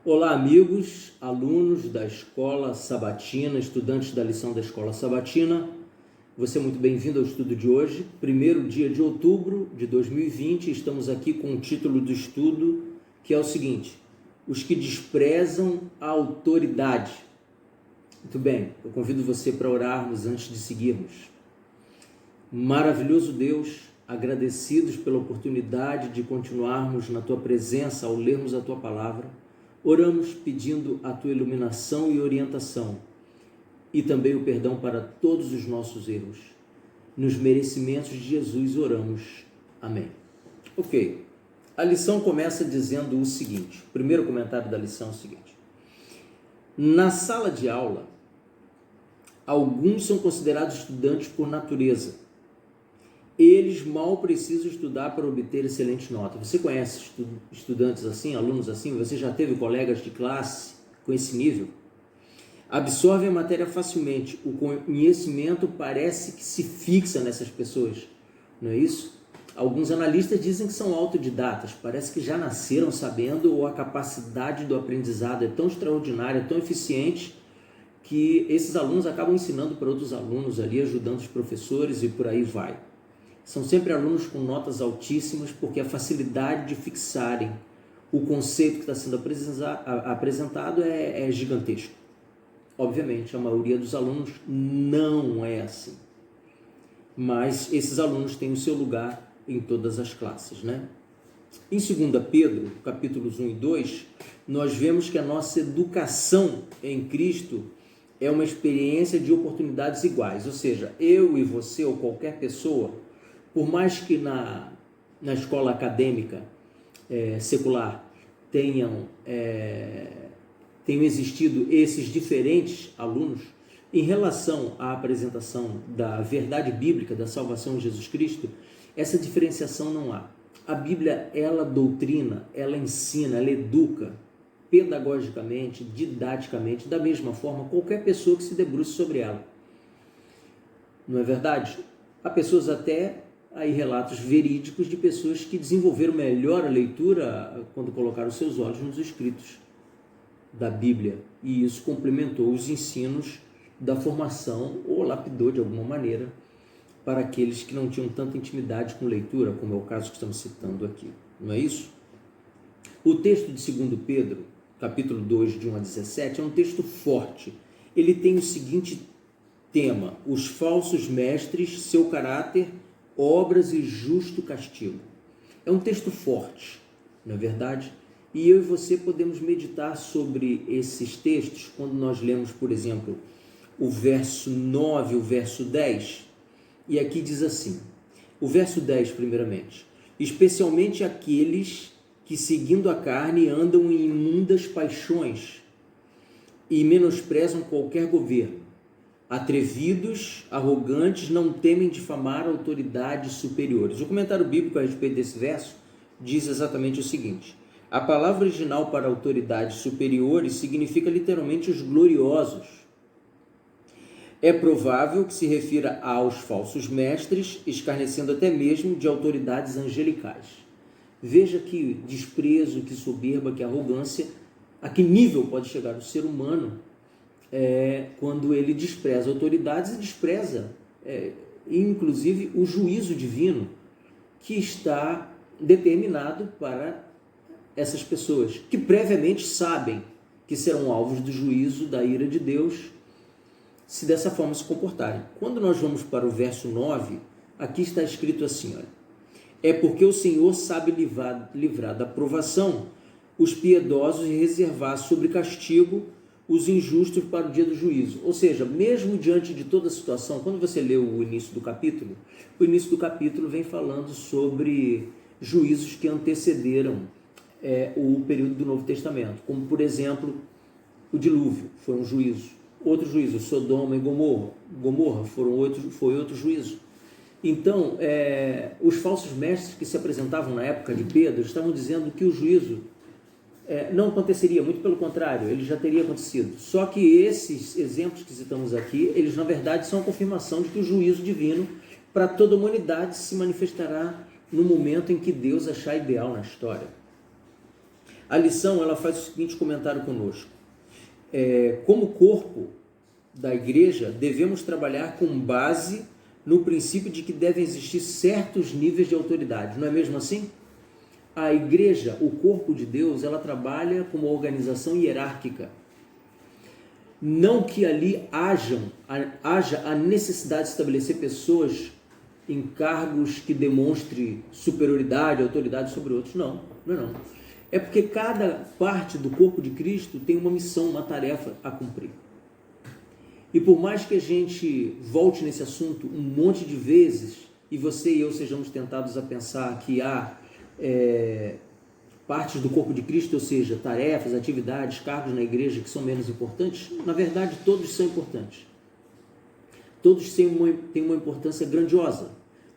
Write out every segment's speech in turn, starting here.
Olá, amigos, alunos da Escola Sabatina, estudantes da lição da Escola Sabatina. Você é muito bem-vindo ao estudo de hoje, primeiro dia de outubro de 2020. Estamos aqui com o título do estudo, que é o seguinte: os que desprezam a autoridade. Muito bem, eu convido você para orarmos antes de seguirmos. Maravilhoso Deus, agradecidos pela oportunidade de continuarmos na Tua presença ao lermos a Tua palavra, oramos pedindo a Tua iluminação e orientação e também o perdão para todos os nossos erros. Nos merecimentos de Jesus oramos. Amém. Ok, a lição começa dizendo o seguinte, o primeiro comentário da lição é o seguinte: na sala de aula, alguns são considerados estudantes por natureza. Eles mal precisam estudar para obter excelente nota. Você conhece estudantes assim, alunos assim? Você já teve colegas de classe com esse nível? Absorvem a matéria facilmente. O conhecimento parece que se fixa nessas pessoas, não é isso? Alguns analistas dizem que são autodidatas. Parece que já nasceram sabendo, ou a capacidade do aprendizado é tão extraordinária, tão eficiente, que esses alunos acabam ensinando para outros alunos ali, ajudando os professores e por aí vai. São sempre alunos com notas altíssimas, porque a facilidade de fixarem o conceito que está sendo apresentado é gigantesco. Obviamente, a maioria dos alunos não é assim. Mas esses alunos têm o seu lugar em todas as classes, né? Em 2 Pedro, capítulos 1 e 2, nós vemos que a nossa educação em Cristo é uma experiência de oportunidades iguais. Ou seja, eu e você ou qualquer pessoa, por mais que na escola acadêmica secular tenham existido esses diferentes alunos, em relação à apresentação da verdade bíblica, da salvação em Jesus Cristo, essa diferenciação não há. A Bíblia, ela doutrina, ela ensina, ela educa pedagogicamente, didaticamente, da mesma forma, qualquer pessoa que se debruce sobre ela. Não é verdade? Há pessoas até aí relatos verídicos de pessoas que desenvolveram melhor a leitura quando colocaram seus olhos nos escritos da Bíblia, e isso complementou os ensinos da formação ou lapidou de alguma maneira para aqueles que não tinham tanta intimidade com leitura, como é o caso que estamos citando aqui, não é isso? O texto de 2 Pedro, capítulo 2, de 1 a 17, é um texto forte. Ele tem o seguinte tema: os falsos mestres, seu caráter, obras e justo castigo. É um texto forte, não é verdade? E eu e você podemos meditar sobre esses textos quando nós lemos, por exemplo, o verso 9, o verso 10. E aqui diz assim, o verso 10 primeiramente: especialmente aqueles que, seguindo a carne, andam em imundas paixões e menosprezam qualquer governo. Atrevidos, arrogantes, não temem difamar autoridades superiores. O comentário bíblico a respeito desse verso diz exatamente o seguinte: a palavra original para autoridades superiores significa literalmente os gloriosos. É provável que se refira aos falsos mestres, escarnecendo até mesmo de autoridades angelicais. Veja que desprezo, que soberba, que arrogância, a que nível pode chegar o ser humano quando ele despreza autoridades e despreza, inclusive, o juízo divino que está determinado para essas pessoas, que previamente sabem que serão alvos do juízo, da ira de Deus, se dessa forma se comportarem. Quando nós vamos para o verso 9, aqui está escrito assim, olha: é porque o Senhor sabe livrar da provação os piedosos e reservar sobre castigo os injustos para o dia do juízo. Ou seja, mesmo diante de toda a situação, quando você lê o início do capítulo vem falando sobre juízos que antecederam o período do Novo Testamento, como por exemplo o dilúvio foi um juízo, outro juízo, Sodoma e Gomorra foi outro juízo. Então, os falsos mestres que se apresentavam na época de Pedro estavam dizendo que o juízo não aconteceria, muito pelo contrário, ele já teria acontecido. Só que esses exemplos que citamos aqui, eles na verdade são a confirmação de que o juízo divino para toda a humanidade se manifestará no momento em que Deus achar ideal na história. A lição, ela faz o seguinte comentário conosco. Como corpo da igreja, devemos trabalhar com base no princípio de que devem existir certos níveis de autoridade. Não é mesmo assim? A igreja, o corpo de Deus, ela trabalha como uma organização hierárquica. Não que ali haja a necessidade de estabelecer pessoas em cargos que demonstrem superioridade, autoridade sobre outros. Não. É porque cada parte do corpo de Cristo tem uma missão, uma tarefa a cumprir. E por mais que a gente volte nesse assunto um monte de vezes, e você e eu sejamos tentados a pensar que há partes do corpo de Cristo, ou seja, tarefas, atividades, cargos na igreja que são menos importantes, na verdade todos são importantes. Todos têm uma importância grandiosa,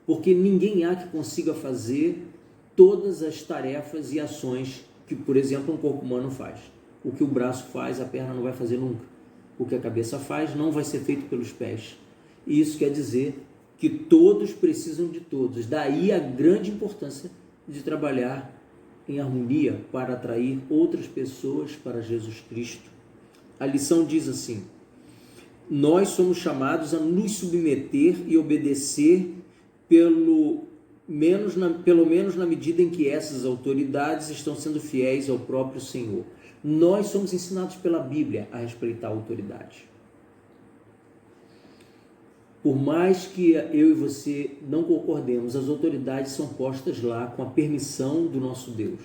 porque ninguém há que consiga fazer todas as tarefas e ações que, por exemplo, um corpo humano faz. O que o braço faz, a perna não vai fazer nunca. O que a cabeça faz não vai ser feito pelos pés. E isso quer dizer que todos precisam de todos. Daí a grande importância de trabalhar em harmonia para atrair outras pessoas para Jesus Cristo. A lição diz assim: nós somos chamados a nos submeter e obedecer pelo menos na medida em que essas autoridades estão sendo fiéis ao próprio Senhor. Nós somos ensinados pela Bíblia a respeitar a autoridade. Por mais que eu e você não concordemos, as autoridades são postas lá com a permissão do nosso Deus.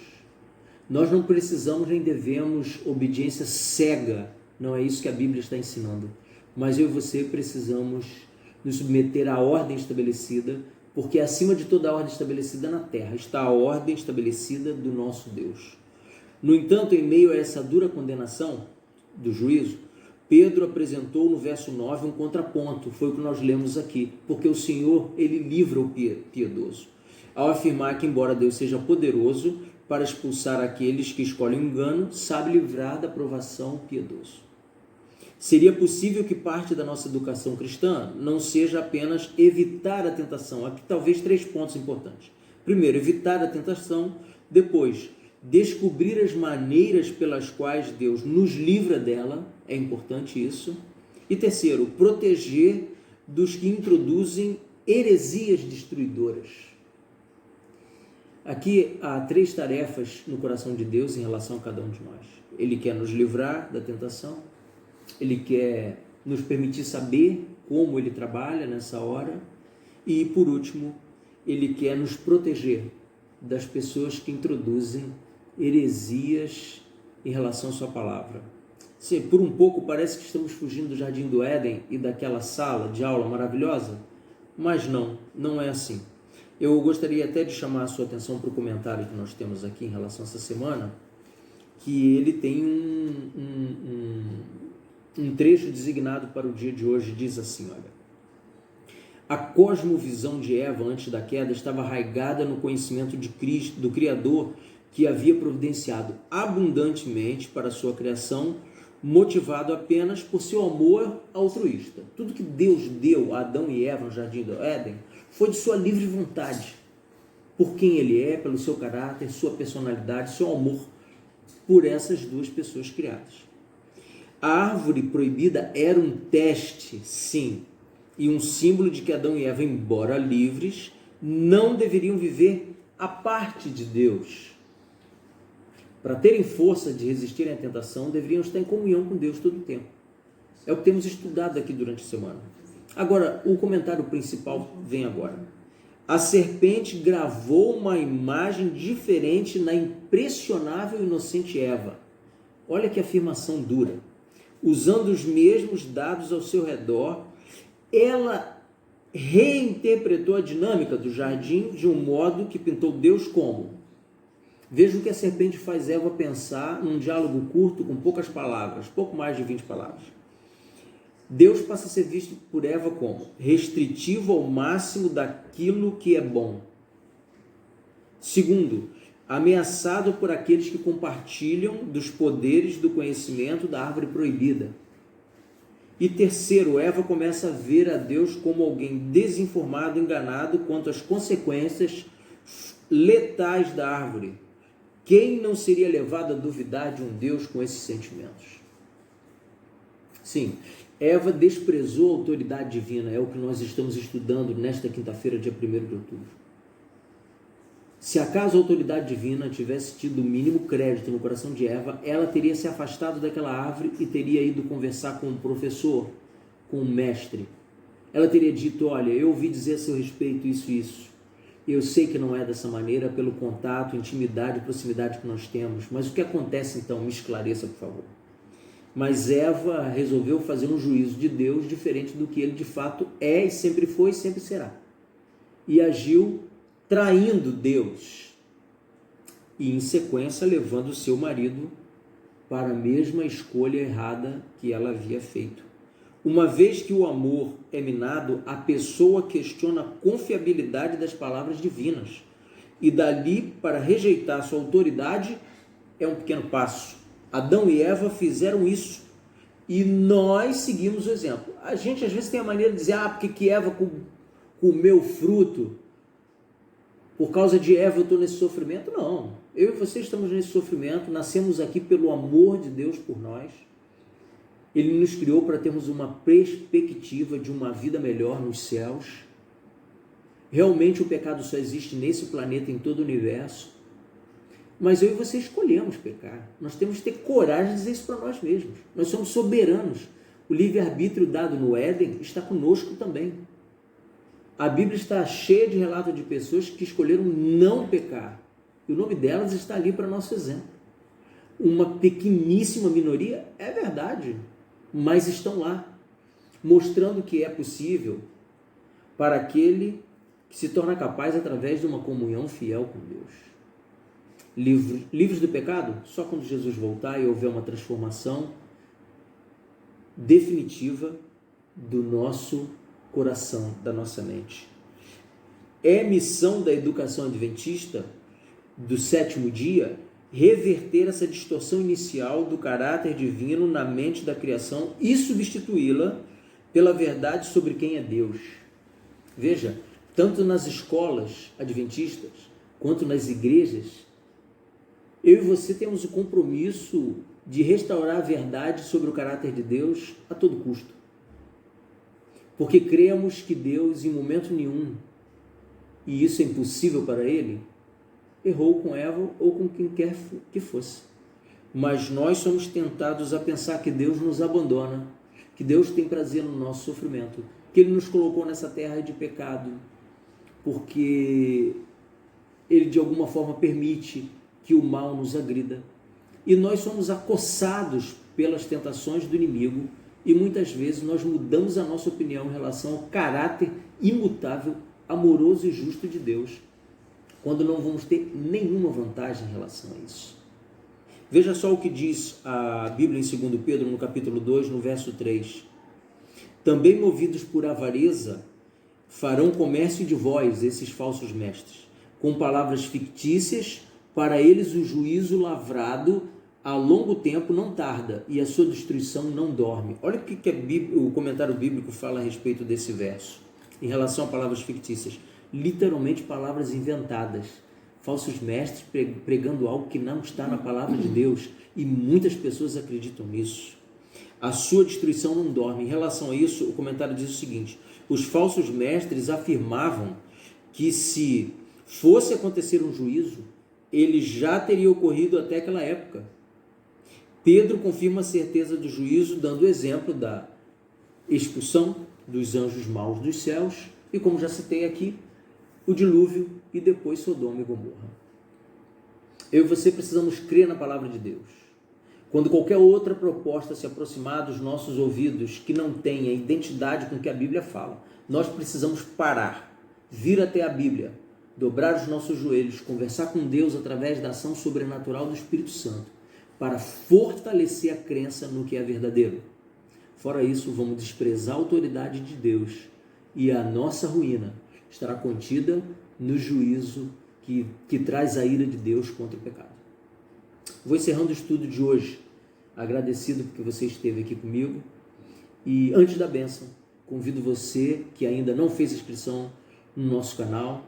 Nós não precisamos nem devemos obediência cega, não é isso que a Bíblia está ensinando. Mas eu e você precisamos nos submeter à ordem estabelecida, porque acima de toda a ordem estabelecida na terra está a ordem estabelecida do nosso Deus. No entanto, em meio a essa dura condenação do juízo, Pedro apresentou no verso 9 um contraponto, foi o que nós lemos aqui, porque o Senhor, ele livra o piedoso, ao afirmar que, embora Deus seja poderoso para expulsar aqueles que escolhem o engano, sabe livrar da provação o piedoso. Seria possível que parte da nossa educação cristã não seja apenas evitar a tentação. Aqui talvez 3 pontos importantes. Primeiro, evitar a tentação. Depois, descobrir as maneiras pelas quais Deus nos livra dela. É importante isso. E terceiro, proteger dos que introduzem heresias destruidoras. Aqui há 3 tarefas no coração de Deus em relação a cada um de nós. Ele quer nos livrar da tentação. Ele quer nos permitir saber como Ele trabalha nessa hora. E, por último, Ele quer nos proteger das pessoas que introduzem heresias em relação à sua palavra. Sim, por um pouco parece que estamos fugindo do Jardim do Éden e daquela sala de aula maravilhosa, mas não é assim. Eu gostaria até de chamar a sua atenção para o comentário que nós temos aqui em relação a essa semana, que ele tem um trecho designado para o dia de hoje. Diz assim, olha: a cosmovisão de Eva antes da queda estava arraigada no conhecimento de Cristo, do Criador, que havia providenciado abundantemente para a sua criação, motivado apenas por seu amor altruísta. Tudo que Deus deu a Adão e Eva no Jardim do Éden foi de sua livre vontade, por quem ele é, pelo seu caráter, sua personalidade, seu amor por essas 2 pessoas criadas. A árvore proibida era um teste, sim, e um símbolo de que Adão e Eva, embora livres, não deveriam viver à parte de Deus. Para terem força de resistirem à tentação, deveriam estar em comunhão com Deus todo o tempo. É o que temos estudado aqui durante a semana. Agora, o comentário principal vem agora. A serpente gravou uma imagem diferente na impressionável e inocente Eva. Olha que afirmação dura. Usando os mesmos dados ao seu redor, ela reinterpretou a dinâmica do jardim de um modo que pintou Deus como. Veja o que a serpente faz Eva pensar num diálogo curto com poucas palavras, pouco mais de 20 palavras. Deus passa a ser visto por Eva como restritivo ao máximo daquilo que é bom. Segundo, ameaçado por aqueles que compartilham dos poderes do conhecimento da árvore proibida. E terceiro, Eva começa a ver a Deus como alguém desinformado, enganado quanto às consequências letais da árvore, Quem não seria levado a duvidar de um Deus com esses sentimentos? Sim, Eva desprezou a autoridade divina, é o que nós estamos estudando nesta quinta-feira, dia 1º de outubro. Se acaso a autoridade divina tivesse tido o mínimo crédito no coração de Eva, ela teria se afastado daquela árvore e teria ido conversar com um professor, com um mestre. Ela teria dito: olha, eu ouvi dizer a seu respeito isso e isso. Eu sei que não é dessa maneira, pelo contato, intimidade e proximidade que nós temos. Mas o que acontece então? Me esclareça, por favor. Mas Eva resolveu fazer um juízo de Deus diferente do que ele de fato é e sempre foi e sempre será. E agiu traindo Deus. E em sequência levando o seu marido para a mesma escolha errada que ela havia feito. Uma vez que o amor é minado, a pessoa questiona a confiabilidade das palavras divinas. E dali, para rejeitar sua autoridade, é um pequeno passo. Adão e Eva fizeram isso. E nós seguimos o exemplo. A gente às vezes tem a maneira de dizer: porque que Eva comeu fruto? Por causa de Eva eu estou nesse sofrimento? Não. Eu e você estamos nesse sofrimento. Nascemos aqui pelo amor de Deus por nós. Ele nos criou para termos uma perspectiva de uma vida melhor nos céus. Realmente o pecado só existe nesse planeta, em todo o universo. Mas eu e você escolhemos pecar. Nós temos que ter coragem de dizer isso para nós mesmos. Nós somos soberanos. O livre-arbítrio dado no Éden está conosco também. A Bíblia está cheia de relatos de pessoas que escolheram não pecar. E o nome delas está ali para nosso exemplo. Uma pequeníssima minoria, é verdade, mas estão lá, mostrando que é possível para aquele que se torna capaz através de uma comunhão fiel com Deus. Livres do pecado? Só quando Jesus voltar e houver uma transformação definitiva do nosso coração, da nossa mente. É missão da educação adventista do 7º dia reverter essa distorção inicial do caráter divino na mente da criação e substituí-la pela verdade sobre quem é Deus. Veja, tanto nas escolas adventistas quanto nas igrejas, eu e você temos o compromisso de restaurar a verdade sobre o caráter de Deus a todo custo. Porque cremos que Deus, em momento nenhum, e isso é impossível para Ele, errou com Eva ou com quem quer que fosse. Mas nós somos tentados a pensar que Deus nos abandona, que Deus tem prazer no nosso sofrimento, que Ele nos colocou nessa terra de pecado, porque Ele de alguma forma permite que o mal nos agrida. E nós somos acossados pelas tentações do inimigo e muitas vezes nós mudamos a nossa opinião em relação ao caráter imutável, amoroso e justo de Deus, quando não vamos ter nenhuma vantagem em relação a isso. Veja só o que diz a Bíblia em 2 Pedro, no capítulo 2, no verso 3. Também movidos por avareza, farão comércio de vós, esses falsos mestres, com palavras fictícias, para eles o juízo lavrado a longo tempo não tarda, e a sua destruição não dorme. Olha o que o comentário bíblico fala a respeito desse verso, em relação a palavras fictícias. Literalmente palavras inventadas, falsos mestres pregando algo que não está na palavra de Deus, e muitas pessoas acreditam nisso. A sua destruição não dorme. Em relação a isso, o comentário diz o seguinte: os falsos mestres afirmavam que se fosse acontecer um juízo, ele já teria ocorrido até aquela época. Pedro confirma a certeza do juízo, dando o exemplo da expulsão dos anjos maus dos céus, e como já citei aqui, o dilúvio e depois Sodoma e Gomorra. Eu e você precisamos crer na palavra de Deus. Quando qualquer outra proposta se aproximar dos nossos ouvidos que não tenha identidade com o que a Bíblia fala, nós precisamos parar, vir até a Bíblia, dobrar os nossos joelhos, conversar com Deus através da ação sobrenatural do Espírito Santo, para fortalecer a crença no que é verdadeiro. Fora isso, vamos desprezar a autoridade de Deus e a nossa ruína estará contida no juízo que traz a ira de Deus contra o pecado. Vou encerrando o estudo de hoje, agradecido porque você esteve aqui comigo. E antes da bênção, convido você que ainda não fez inscrição no nosso canal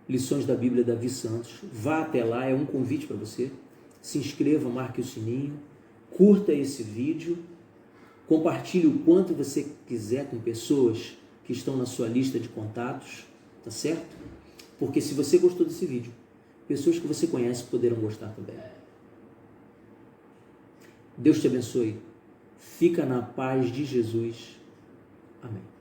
Lições da Bíblia Davi Santos. Vá até lá, é um convite para você. Se inscreva, marque o sininho, curta esse vídeo, compartilhe o quanto você quiser com pessoas que estão na sua lista de contatos, tá certo? Porque se você gostou desse vídeo, pessoas que você conhece poderão gostar também. Deus te abençoe. Fica na paz de Jesus. Amém.